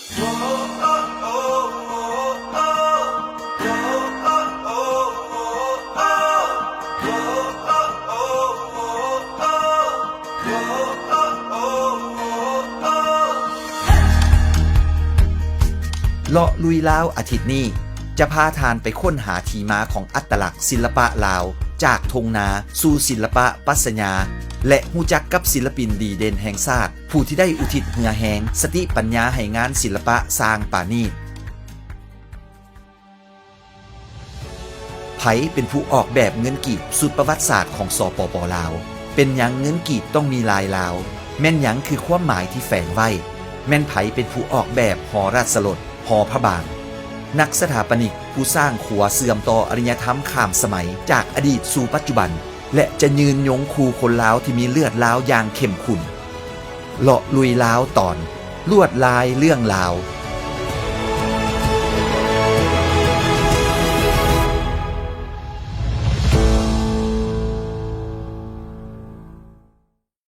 เลาะลุยลาวอาทิตย์นี้จะพาทานไปค้นหาที่มาของอัตลักษณ์ศิลปะลาวจากทงนาสู่ศิลปะปัสญาและฮู้จักกับศิลปินดีเด่นแห่งชาติผู้ที่ได้อุทิศเหงื่อแหงสติปัญญาให้งานศิลปะสร้างปานีตไผเป็นผู้ออกแบบเงินกีบสุดประวัติศาสตร์ของสปป.ลาวเป็นหยังเงินกีบต้องมีลายลาวแม่นหยังคือความหมายที่แฝงไว้แม่นไผเป็นผู้ออกแบบหอราชสลดหอพระบางนักสถาปนิกผู้สร้างขัวเสื่อมต่ออารยธรรมข้ามสมัยจากอดีตสู่ปัจจุบันและจะยืนยงคู่คนลาวที่มีเลือดลาวอย่างเข้มข้นเลาะลุยลาวตอนลวดลายเรื่องลาว